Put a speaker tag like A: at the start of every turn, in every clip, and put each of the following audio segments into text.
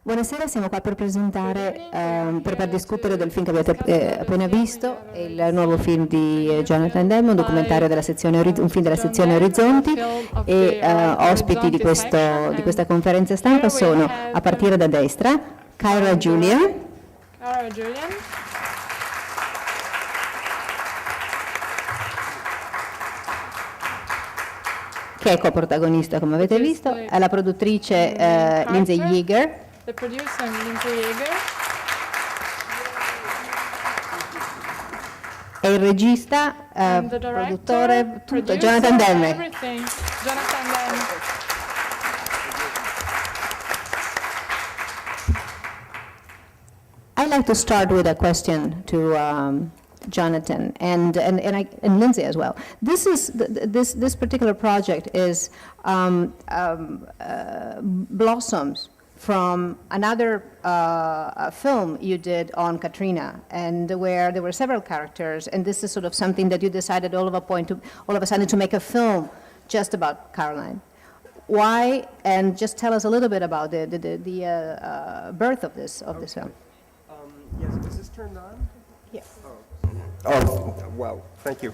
A: Buonasera, siamo qua per presentare, per discutere del film che avete appena visto, il nuovo film di Jonathan Demme, un documentario della sezione, un film della sezione Orizzonti, e ospiti di questa conferenza stampa sono, a partire da destra, Kyra Julian, che è coprotagonista come avete visto, è la produttrice Lindsay Yeager,
B: the producer, Lindsay Yeager,
A: e il regista, produttore, tutto, Jonathan Demme.
B: Everything, Jonathan Demme.
A: I'd like to start with a question to Jonathan and Lindsay as well. This particular project is blossoms from another film you did on Katrina, and where there were several characters, and this is sort of something that you decided all of a sudden to make a film just about Caroline. Why? And just tell us a little bit about the birth of this film.
C: Yes, is this turned on?
A: Yes.
C: Oh, wow, thank you.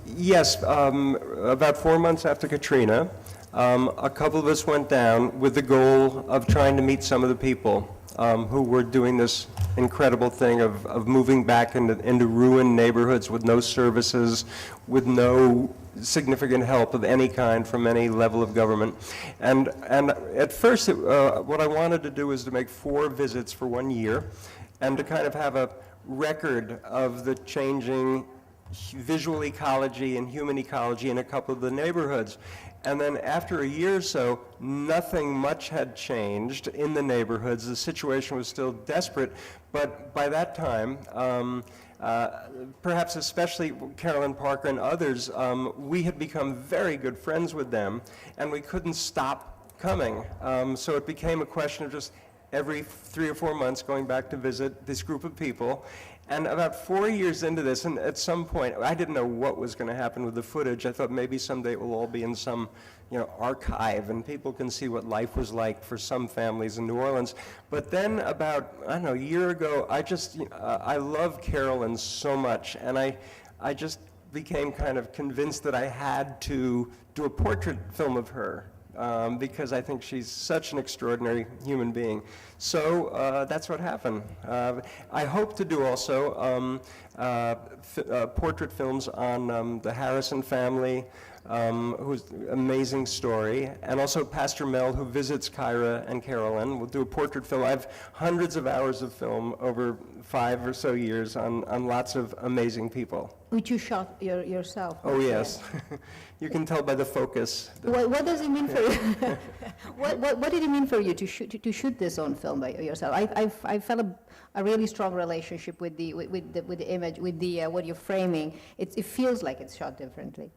C: Yes, about 4 months after Katrina, a couple of us went down with the goal of trying to meet some of the people who were doing this incredible thing of moving back into ruined neighborhoods with no services, with no significant help of any kind from any level of government. And at first, what I wanted to do was to make 4 visits for 1 year and to kind of have a record of the changing visual ecology and human ecology in a couple of the neighborhoods. And then after a year or so, nothing much had changed in the neighborhoods. The situation was still desperate, but by that time, perhaps especially Carolyn Parker and others, we had become very good friends with them, and we couldn't stop coming. So it became a question of just every 3 or 4 months going back to visit this group of people. And about 4 years into this, and at some point, I didn't know what was going to happen with the footage. I thought maybe someday it will all be in some, archive, and people can see what life was like for some families in New Orleans. But then about, a year ago, I love Carolyn so much, and I just became kind of convinced that I had to do a portrait film of her. Because I think she's such an extraordinary human being. So that's what happened. I hope to do also portrait films on the Harrison family, who's an amazing story, and also Pastor Mel, who visits Kyra and Carolyn. We'll do a portrait film. I have hundreds of hours of film over 5 or so years on lots of amazing people.
A: Which you shot yourself.
C: Oh, yes. You can tell by the focus.
A: What does it mean for you? What did it mean for you to shoot this on film by yourself? I felt a really strong relationship with the image, with the what you're framing. It feels like it's shot differently.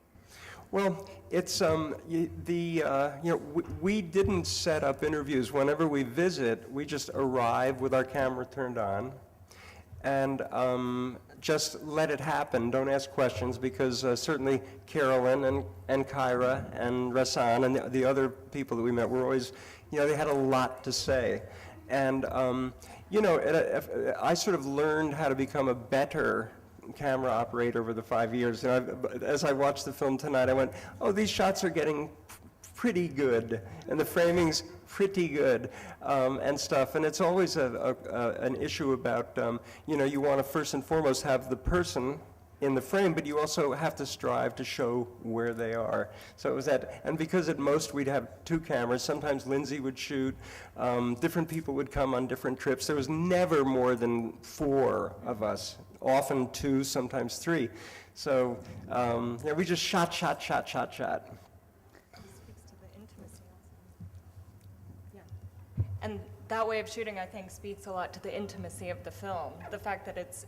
C: Well, it's we didn't set up interviews. Whenever we visit, we just arrive with our camera turned on, and just let it happen. Don't ask questions, because certainly Carolyn and Kyra and Rassan and the other people that we met were always, they had a lot to say. And, I sort of learned how to become a better camera operator over the 5 years. As I watched the film tonight, I went, oh, these shots are getting pretty good, and the framing's pretty good, and stuff. And it's always an issue about, you want to first and foremost have the person in the frame, but you also have to strive to show where they are. So it was that, and because at most we'd have 2 cameras, sometimes Lindsay would shoot, different people would come on different trips. There was never more than 4 of us, often 2, sometimes 3. So we just shot.
D: And that way of shooting, I think, speaks a lot to the intimacy of the film. The fact that it's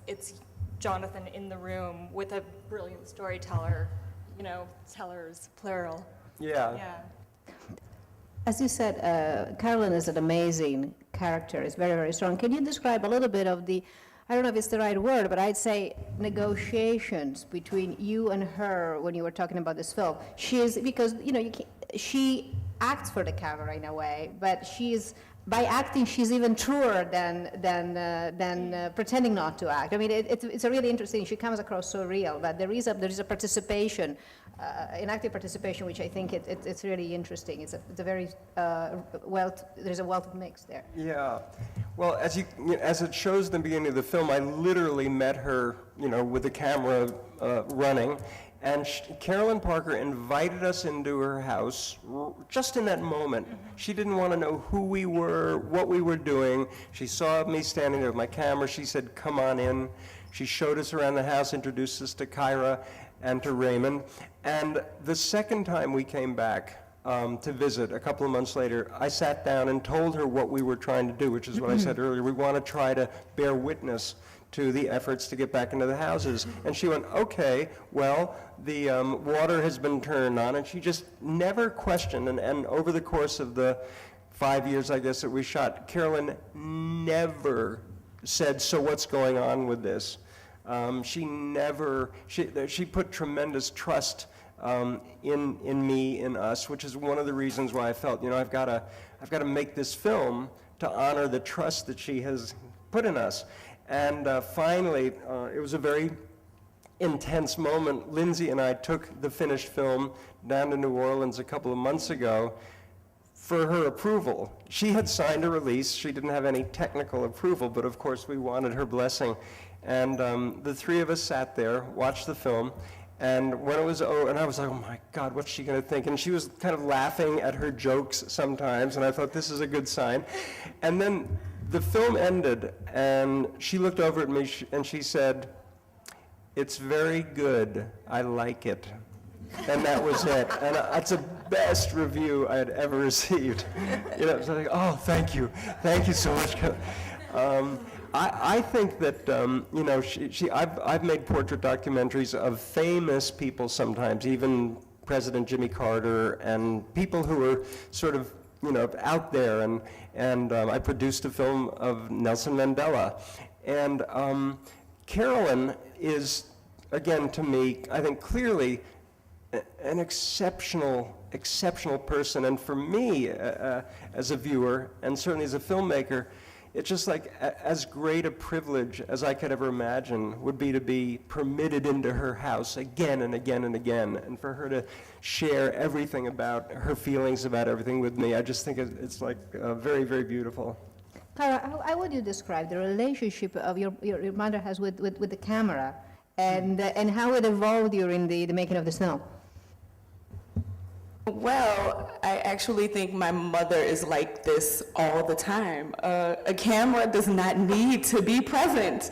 D: Jonathan in the room with a brilliant storyteller, tellers, plural.
C: Yeah.
A: As you said, Carolyn is an amazing character. It's very, very strong. Can you describe a little bit of the, I don't know if it's the right word, but I'd say negotiations between you and her when you were talking about this film? Because she acts for the camera in a way, but by acting, she's even truer than pretending not to act. I mean, it's a really interesting. She comes across so real, but there is a participation, an active participation, which I think it's really interesting. It's a very there's a wealth of mix there.
C: Yeah. Well, as it shows in the beginning of the film, I literally met her, with the camera running. And Carolyn Parker invited us into her house just in that moment. She didn't want to know who we were, what we were doing. She saw me standing there with my camera. She said, "Come on in." She showed us around the house, introduced us to Kyra and to Raymond. And the second time we came back to visit, a couple of months later, I sat down and told her what we were trying to do, which is what I said earlier. We want to try to bear witness to the efforts to get back into the houses. And she went, "Okay, well, the water has been turned on," and she just never questioned. And over the course of the 5 years, I guess, that we shot, Carolyn never said, "So what's going on with this?" She put tremendous trust in me, in us, which is one of the reasons why I felt, I've got to make this film to honor the trust that she has put in us. And finally, it was a very intense moment. Lindsay and I took the finished film down to New Orleans a couple of months ago for her approval. She had signed a release. She didn't have any technical approval, but of course we wanted her blessing. And the three of us sat there, watched the film, and when it was over, and I was like, "Oh my God, what's she going to think?" And she was kind of laughing at her jokes sometimes, and I thought, this is a good sign. And then the film ended, and she looked over at me and she said, "It's very good. I like it." And that was it. And that's the best review I had ever received. It was like, "Oh, thank you. Thank you so much." I think that, I've made portrait documentaries of famous people sometimes, even President Jimmy Carter, and people who were sort of, out there, and I produced a film of Nelson Mandela. And Carolyn is, again, to me, I think clearly an exceptional person. And for me, as a viewer, and certainly as a filmmaker, it's just like as great a privilege as I could ever imagine would be to be permitted into her house again and again and again, and for her to share everything about her feelings about everything with me. I just think it's like very, very beautiful.
A: Cara, how would you describe the relationship of your mother has with the camera, and how it evolved during the making of this film?
E: Well, I actually think my mother is like this all the time. A camera does not need to be present.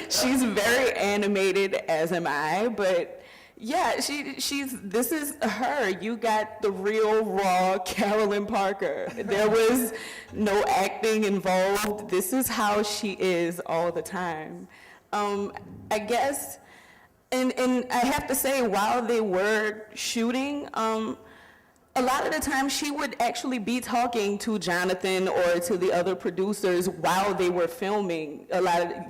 E: She's very animated, as am I, but yeah, this is her. You got the real, raw Carolyn Parker. There was no acting involved. This is how she is all the time. I guess. And I have to say, while they were shooting, a lot of the time she would actually be talking to Jonathan or to the other producers while they were filming.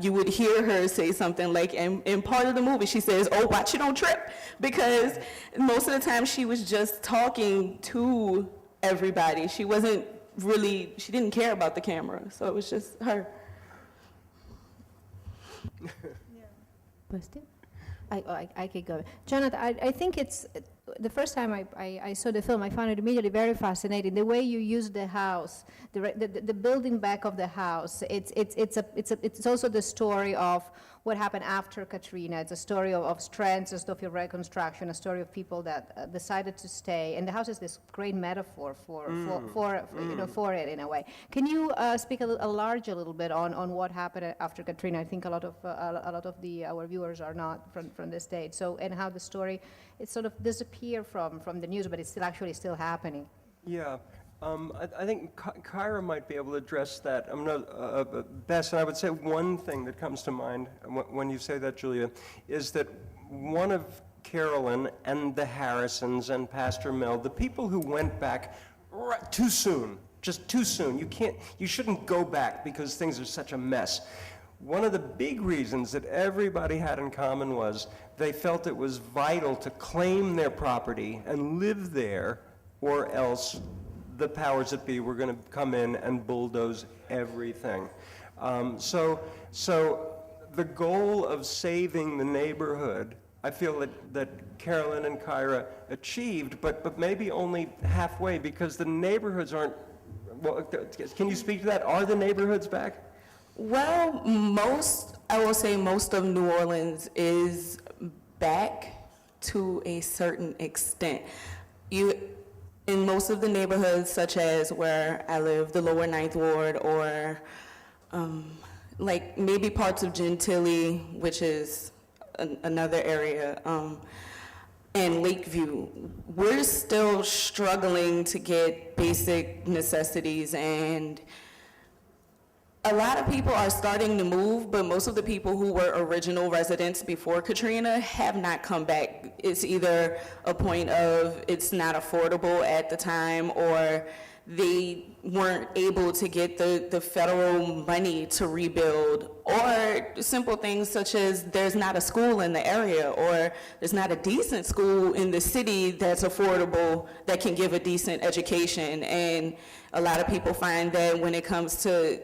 E: You would hear her say something like, in part of the movie, she says, "Oh, watch you don't trip," because most of the time she was just talking to everybody. She didn't care about the camera, so it was just her.
A: I could go. Jonathan, I think it's the first time I saw the film, I found it immediately very fascinating. The way you use the house, the building back of the house. It's also the story of what happened after Katrina. It's a story of strength, a story of reconstruction, a story of people that decided to stay. And the house is this great metaphor for it in a way. Can you speak a little bit on what happened after Katrina? I think a lot of our viewers are not from the States. So, and how the story it sort of disappeared from the news, but it's still happening.
C: Yeah. I think Kyra might be able to address that best, and I would say one thing that comes to mind when you say that, Julia, is that one of Carolyn and the Harrisons and Pastor Mel, the people who went back too soon, just too soon, you shouldn't go back because things are such a mess. One of the big reasons that everybody had in common was they felt it was vital to claim their property and live there or else the powers that be were going to come in and bulldoze everything. So the goal of saving the neighborhood, I feel that Carolyn and Kyra achieved, but maybe only halfway, because the neighborhoods aren't, well, can you speak to that? Are the neighborhoods back?
E: Well, I will say most of New Orleans is back to a certain extent. In most of the neighborhoods, such as where I live, the lower Ninth Ward, or like maybe parts of Gentilly, which is another area, and Lakeview, we're still struggling to get basic necessities, and a lot of people are starting to move, but most of the people who were original residents before Katrina have not come back. It's either a point of it's not affordable at the time, or they weren't able to get the federal money to rebuild, or simple things such as there's not a school in the area, or there's not a decent school in the city that's affordable that can give a decent education. And a lot of people find that when it comes to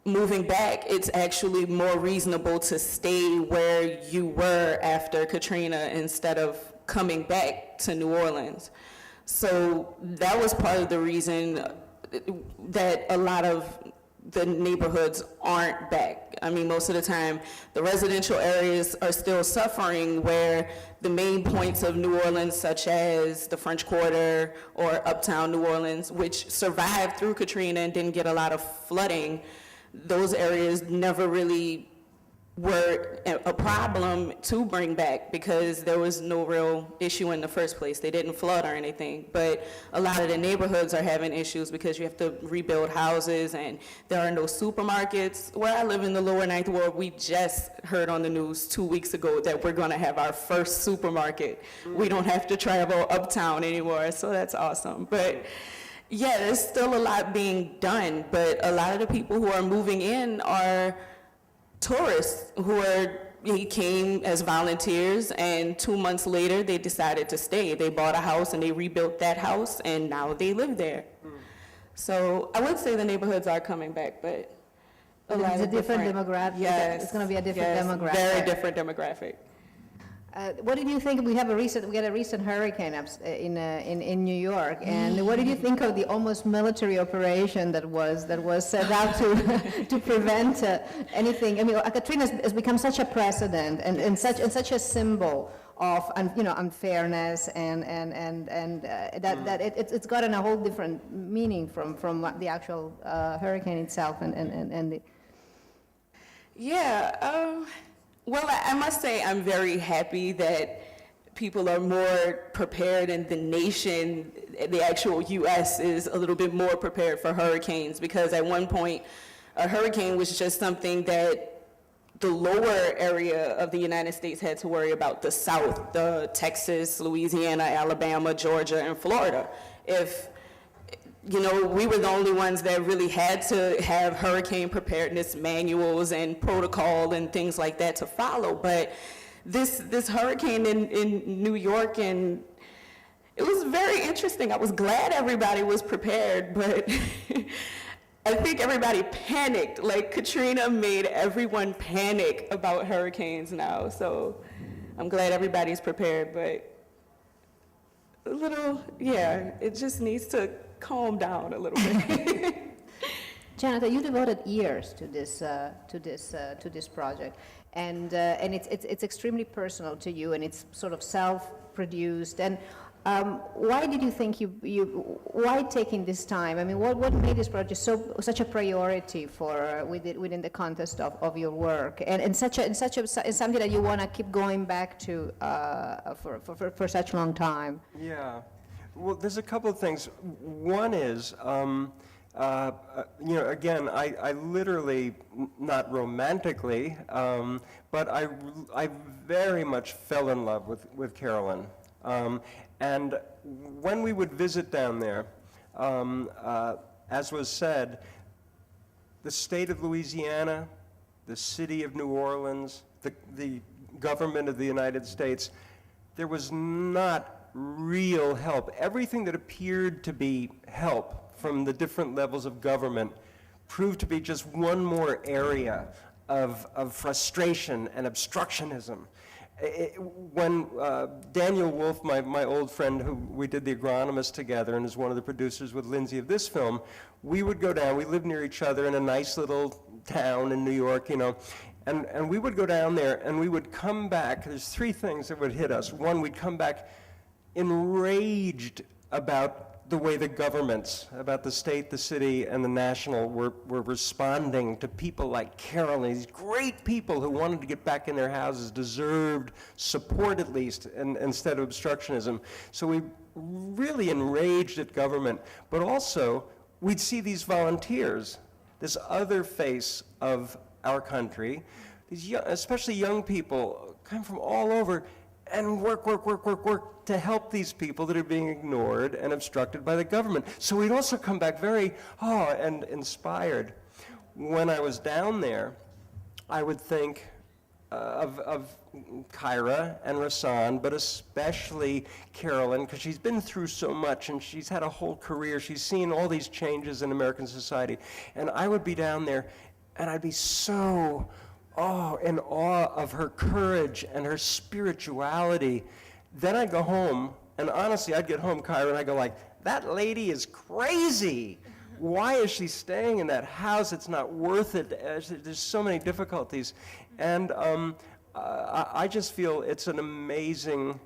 E: moving back, it's actually more reasonable to stay where you were after Katrina instead of coming back to New Orleans. So that was part of the reason that a lot of the neighborhoods aren't back. I mean, most of the time, the residential areas are still suffering, where the main points of New Orleans, such as the French Quarter or Uptown New Orleans, which survived through Katrina and didn't get a lot of flooding, those areas never really were a problem to bring back because there was no real issue in the first place. They didn't flood or anything, but a lot of the neighborhoods are having issues because you have to rebuild houses and there are no supermarkets. Where I live in the lower Ninth Ward, we just heard on the news 2 weeks ago that we're gonna have our first supermarket. We don't have to travel uptown anymore, so that's awesome. But yeah, there's still a lot being done, but a lot of the people who are moving in are tourists he came as volunteers, and 2 months later they decided to stay. They bought a house and they rebuilt that house, and now they live there. So I would say the neighborhoods are coming back, but
A: It's a different demographic.
E: Yes,
A: It's going to be a different demographic.
E: Very different demographic.
A: What did you think? We had a recent hurricane in New York, and what did you think of the almost military operation that was set out to prevent anything? I mean, Katrina has become such a precedent and such a symbol of unfairness and that it's gotten a whole different meaning from the actual hurricane itself and the.
E: Yeah. Well, I must say I'm very happy that people are more prepared, and the nation, the actual U.S., is a little bit more prepared for hurricanes, because at one point a hurricane was just something that the lower area of the United States had to worry about. The South, the Texas, Louisiana, Alabama, Georgia, and Florida. If we were the only ones that really had to have hurricane preparedness manuals and protocol and things like that to follow. But this hurricane in New York, and it was very interesting. I was glad everybody was prepared, but I think everybody panicked. Like, Katrina made everyone panic about hurricanes now. So I'm glad everybody's prepared, but it just needs to calm down a little bit.
A: Jonathan, you devoted years to this project, and it's extremely personal to you, and it's sort of self-produced. And why did you think why taking this time? I mean, what made this project such a priority within the context of your work, and something that you want to keep going back to for such a long time?
C: Yeah. Well, there's a couple of things. One is, again, I literally, not romantically, but I very much fell in love with Carolyn. And when we would visit down there, as was said, the state of Louisiana, the city of New Orleans, the government of the United States, there was not real help. Everything that appeared to be help from the different levels of government proved to be just one more area of frustration and obstructionism. When Daniel Wolf, my old friend who we did The Agronomist together and is one of the producers with Lindsay of this film, we would go down, we lived near each other in a nice little town in New York, you know, and we would go down there and we would come back. There's three things that would hit us. One, we'd come back enraged about the way the governments, about the state, the city, and the national were responding to people like Carolyn, these great people who wanted to get back in their houses, deserved support at least, instead of obstructionism. So we really enraged at government, but also we'd see these volunteers, this other face of our country, these young, especially young people, come from all over, and work to help these people that are being ignored and obstructed by the government. So we'd also come back very, and inspired. When I was down there, I would think of Kyra and Rasan, but especially Carolyn, because she's been through so much and she's had a whole career. She's seen all these changes in American society. And I would be down there and I'd be so in awe of her courage and her spirituality. Then I'd go home, and honestly, I'd get home, Kyra, and I'd go like, that lady is crazy. Why is she staying in that house? It's not worth it. There's so many difficulties. And I just feel it's an amazing,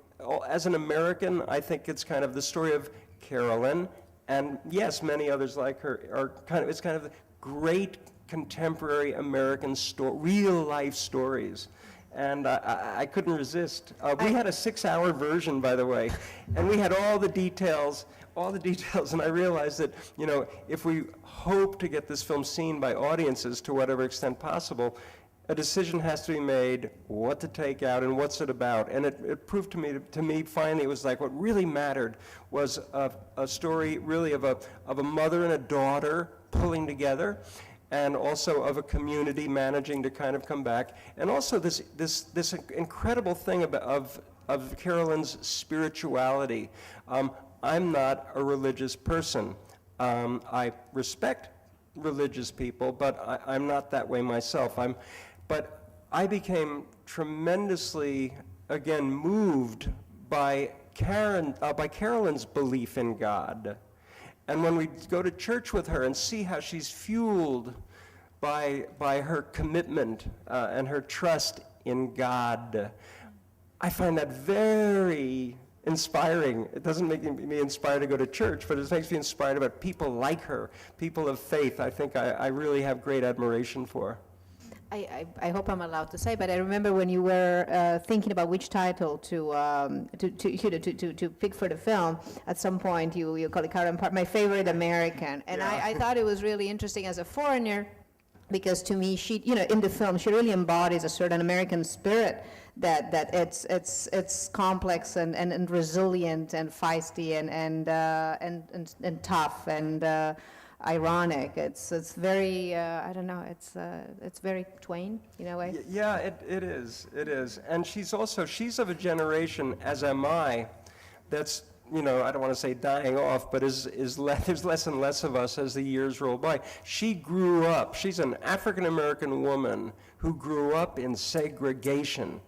C: as an American, I think it's kind of the story of Carolyn, and yes, many others like her, it's kind of great contemporary American real life stories. And I couldn't resist. We had a 6-hour version, by the way, and we had all the details, and I realized that, you know, if we hope to get this film seen by audiences to whatever extent possible, a decision has to be made what to take out and what's it about. And it proved to me finally, it was like what really mattered was a story really of a mother and a daughter pulling together, and also of a community managing to kind of come back, and also this incredible thing of Carolyn's spirituality. I'm not a religious person. I respect religious people, but I'm not that way myself. But I became tremendously, again, moved by Carolyn's belief in God. And when we go to church with her and see how she's fueled by her commitment and her trust in God, I find that very inspiring. It doesn't make me inspired to go to church, but it makes me inspired about people like her, people of faith. I think I really have great admiration for.
A: I hope I'm allowed to say, but I remember when you were thinking about which title to pick for the film. At some point, you call it Carolyn Parker, my favorite American, and yeah. I thought it was really interesting as a foreigner, because to me, she, you know, in the film, she really embodies a certain American spirit that it's complex and resilient and feisty and tough and. Ironic. It's very I don't know. It's very Twain in a way.
C: Yeah, it is. It is. And she's of a generation, as am I, that's, you know, I don't want to say dying off, but there's less and less of us as the years roll by. She grew up. She's an African American woman who grew up in segregation.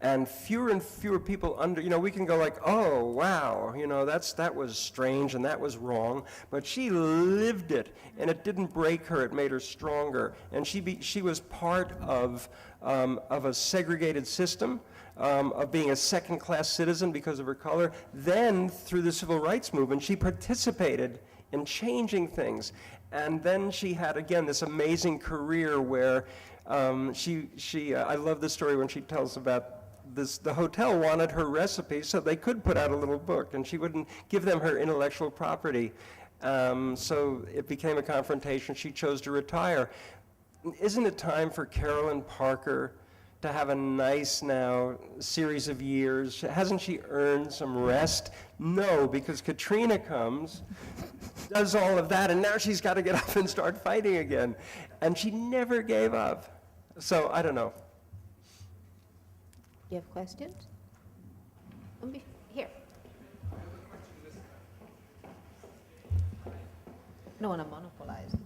C: And fewer people you know, we can go like, oh, wow, you know, that was strange and that was wrong, but she lived it, and it didn't break her, it made her stronger. And she was part of a segregated system, of being a second-class citizen because of her color. Then, through the civil rights movement, she participated in changing things. And then she had, again, this amazing career where I love the story when she tells about the hotel wanted her recipe so they could put out a little book, and she wouldn't give them her intellectual property. So it became a confrontation. She chose to retire. Isn't it time for Carolyn Parker to have a nice now series of years? Hasn't she earned some rest? No, because Katrina comes, does all of that, and now she's got to get up and start fighting again. And she never gave up. So I don't know.
A: You have questions? Here. don't want to monopolize it.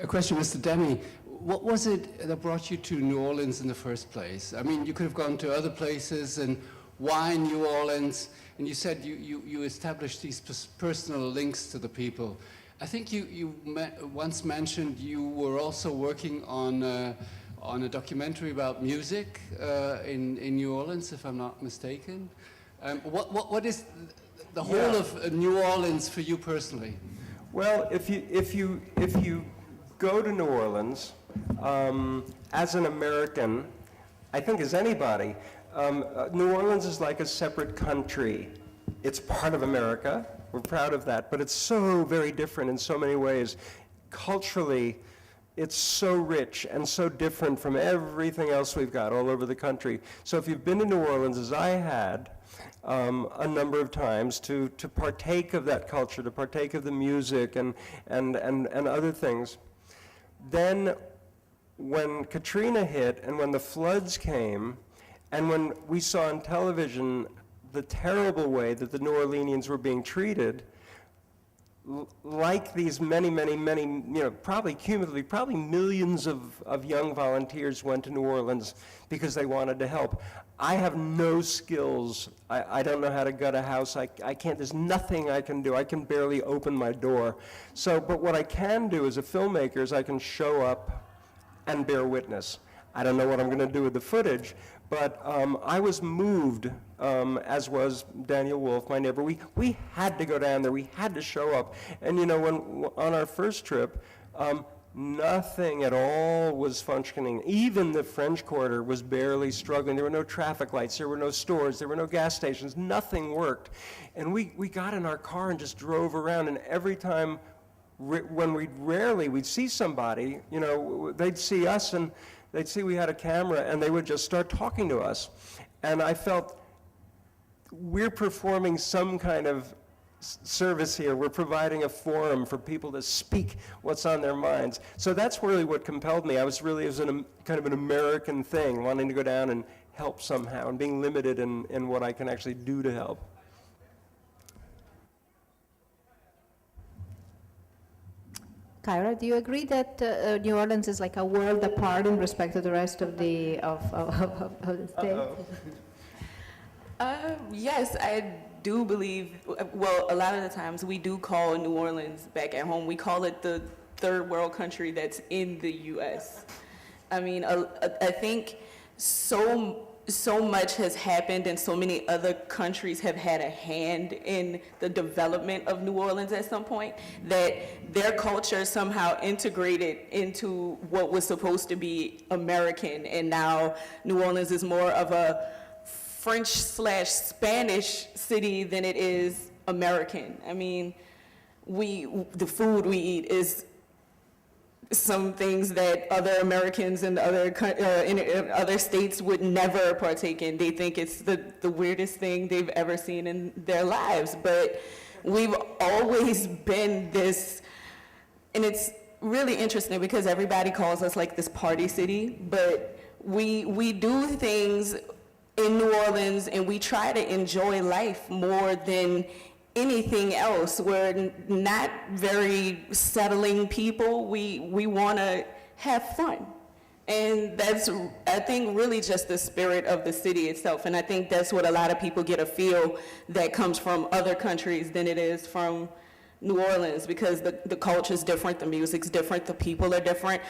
F: A question, Mr. Demme. What was it that brought you to New Orleans in the first place? I mean, you could have gone to other places, and why New Orleans? And you said you established these personal links to the people. I think you once mentioned you were also working on a documentary about music in New Orleans, if I'm not mistaken. What is the whole of New Orleans for you personally?
C: Well, if you go to New Orleans, as an American, I think as anybody, New Orleans is like a separate country. It's part of America. We're proud of that, but it's so very different in so many ways. Culturally, it's so rich and so different from everything else we've got all over the country. So if you've been to New Orleans, as I had, a number of times to partake of that culture, to partake of the music and other things, then when Katrina hit and when the floods came, and when we saw on television the terrible way that the New Orleanians were being treated, like these many, probably cumulatively, probably millions of young volunteers went to New Orleans because they wanted to help. I have no skills. I don't know how to gut a house. I can't, there's nothing I can do. I can barely open my door. So, but what I can do as a filmmaker is I can show up and bear witness. I don't know what I'm going to do with the footage, but I was moved, as was Daniel Wolf, my neighbor. We had to go down there. We had to show up. And, when on our first trip, nothing at all was functioning. Even the French Quarter was barely struggling. There were no traffic lights. There were no stores. There were no gas stations. Nothing worked. And we got in our car and just drove around. And every time, when we'd see somebody, they'd see us and they'd see we had a camera, and they would just start talking to us. And I felt we're performing some kind of service here. We're providing a forum for people to speak what's on their minds. So that's really what compelled me. It was kind of an American thing, wanting to go down and help somehow, and being limited in what I can actually do to help.
A: Kyra, do you agree that New Orleans is like a world apart in respect to the rest of the state?
E: Yes, I do believe, well, a lot of the times we do call New Orleans back at home. We call it the third world country that's in the U.S. I mean, I think so much has happened, and so many other countries have had a hand in the development of New Orleans at some point, that their culture somehow integrated into what was supposed to be American, and now New Orleans is more of a French/Spanish city than it is American. I mean, the food we eat is some things that other Americans and in other states would never partake in. They think it's the weirdest thing they've ever seen in their lives. But we've always been this, and it's really interesting because everybody calls us like this party city, but we do things in New Orleans and we try to enjoy life more than anything else. We're not very settling people. We want to have fun. And that's, I think, really just the spirit of the city itself. And I think that's what a lot of people get a feel that comes from other countries than it is from New Orleans, because the culture's different, the music's different, the people are different.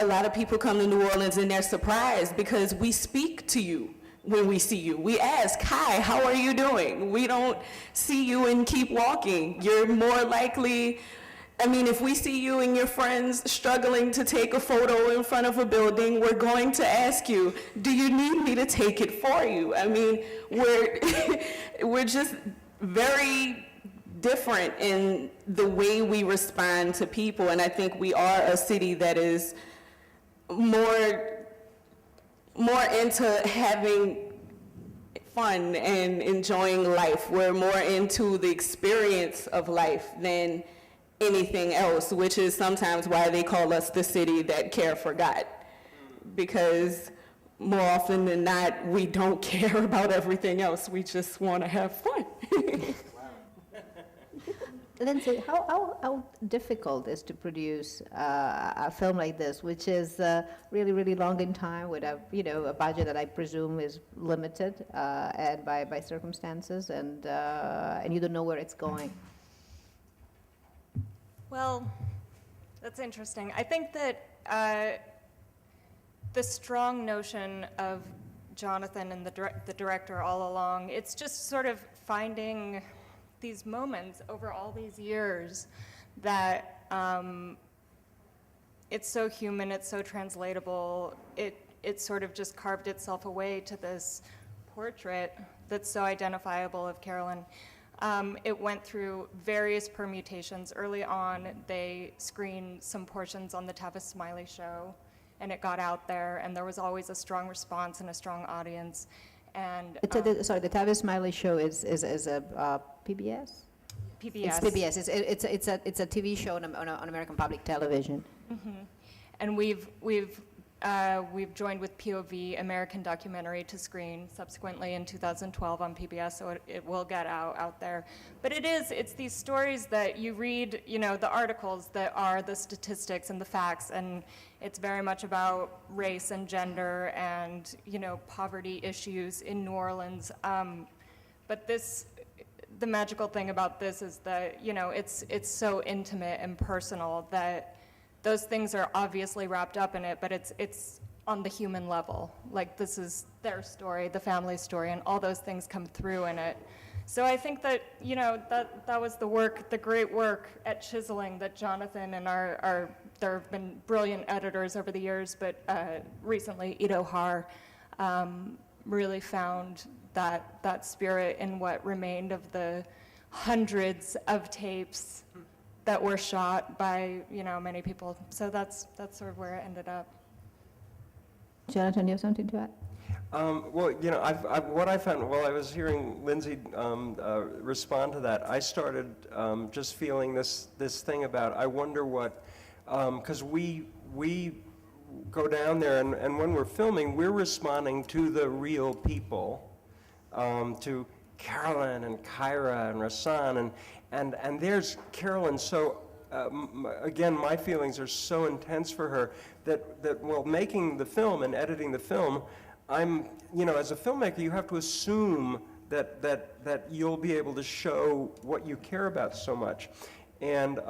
E: A lot of people come to New Orleans and they're surprised because we speak to you. When we see you, we ask, hi, how are you doing? We don't see you and keep walking. You're more likely, I mean, if we see you and your friends struggling to take a photo in front of a building, we're going to ask you, do you need me to take it for you? I mean, we're just very different in the way we respond to people. And I think we are a city that is more into having fun and enjoying life. We're more into the experience of life than anything else, which is sometimes why they call us the city that care forgot. Because more often than not, we don't care about everything else. We just want to have fun.
A: Lindsay, how difficult is to produce a film like this, which is really, really long in time with a, a budget that I presume is limited and by circumstances, and you don't know where it's going?
D: Well, that's interesting. I think that the strong notion of Jonathan and the director all along, it's just sort of finding these moments over all these years that it's so human, it's so translatable, it sort of just carved itself away to this portrait that's so identifiable of Carolyn. It went through various permutations. Early on, they screened some portions on the Tavis Smiley show, and it got out there, and there was always a strong response and a strong audience. And
A: Sorry, the Tavis Smiley show is a PBS?
D: PBS.
A: It's PBS. It's a TV show on American Public Television.
D: And we've joined with POV American Documentary to screen subsequently in 2012 on PBS, so it will get out there. But it's these stories that you read, the articles that are the statistics and the facts, and it's very much about race and gender and, poverty issues in New Orleans. But the magical thing about this is that, it's so intimate and personal that those things are obviously wrapped up in it, but it's on the human level. Like, this is their story, the family story, and all those things come through in it. So I think that, that was the great work at chiseling that Jonathan and there have been brilliant editors over the years, but recently Ido Har really found that spirit in what remained of the hundreds of tapes that were shot by, many people. So that's sort of where it ended up.
A: Jonathan, you have something to add?
C: Well, what I found while I was hearing Lindsay respond to that, I started just feeling this thing about, I wonder what, because we go down there, and when we're filming, we're responding to the real people, to Carolyn and Kyra and Rasan, and there's Carolyn. So again, my feelings are so intense for her that while making the film and editing the film, I'm, as a filmmaker, you have to assume that you'll be able to show what you care about so much. And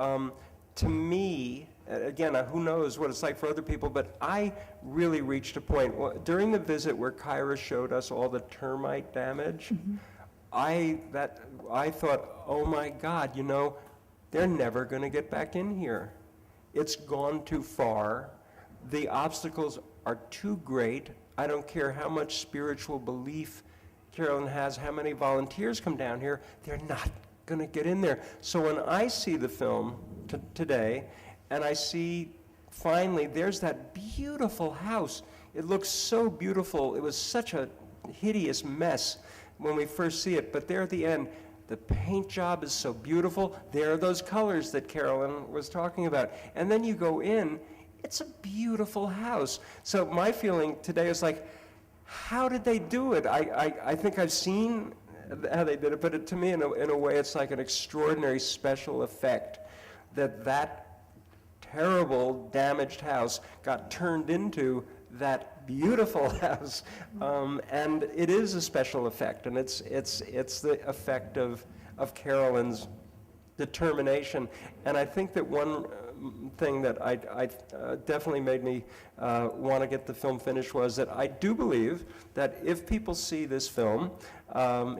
C: to me, again, who knows what it's like for other people, but I really reached a point during the visit where Kyra showed us all the termite damage. I thought, oh my God, they're never going to get back in here. It's gone too far. The obstacles are too great. I don't care how much spiritual belief Carolyn has, how many volunteers come down here, they're not going to get in there. So when I see the film today, and I see finally there's that beautiful house. It looks so beautiful. It was such a hideous mess when we first see it, but there at the end, the paint job is so beautiful. There are those colors that Carolyn was talking about. And then you go in, it's a beautiful house. So my feeling today is like, how did they do it? I think I've seen how they did it, but to me, in a way, it's like an extraordinary special effect that terrible damaged house got turned into that beautiful house, and it is a special effect, and it's the effect of Carolyn's determination. And I think that one thing that I definitely made me want to get the film finished was that I do believe that if people see this film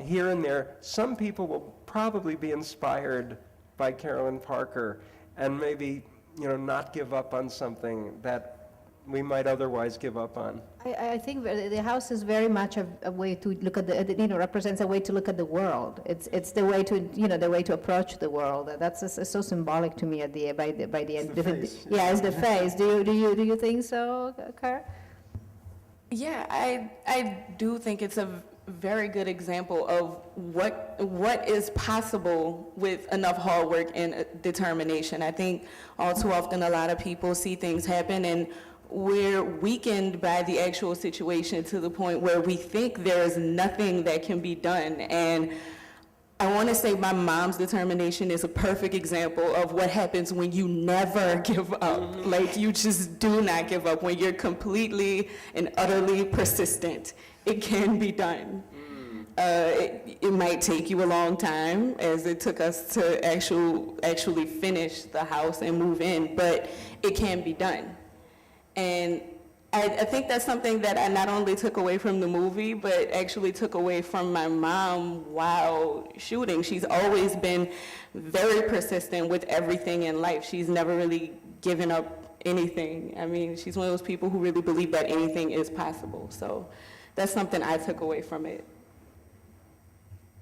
C: here and there, some people will probably be inspired by Carolyn Parker and maybe not give up on something that we might otherwise give up on.
A: I think the house is very much a way to look at represents a way to look at the world. It's the way to, the way to approach the world. That's so symbolic to me by the end.
C: It's the face.
A: Yeah, it's the face. Do you think so, Cara?
E: Yeah, I do think it's a very good example of what is possible with enough hard work and determination. I think all too often a lot of people see things happen and we're weakened by the actual situation to the point where we think there is nothing that can be done. And I want to say my mom's determination is a perfect example of what happens when you never give up. Like, you just do not give up. When you're completely and utterly persistent, it can be done. It might take you a long time, as it took us to actually finish the house and move in, but it can be done. And I think that's something that I not only took away from the movie, but actually took away from my mom while shooting. She's always been very persistent with everything in life. She's never really given up anything. I mean, she's one of those people who really believe that anything is possible. So that's something I took away from it.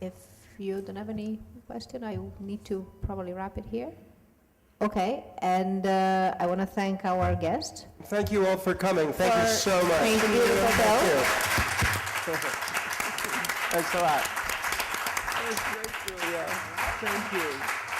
A: If you don't have any question, I need to probably wrap it here. Okay, and I want to thank our guest.
C: Thank you all for coming. Thank you so much.
A: Thank you.
C: Thank you. Thanks a lot.
F: That was great, Julia. Thank you.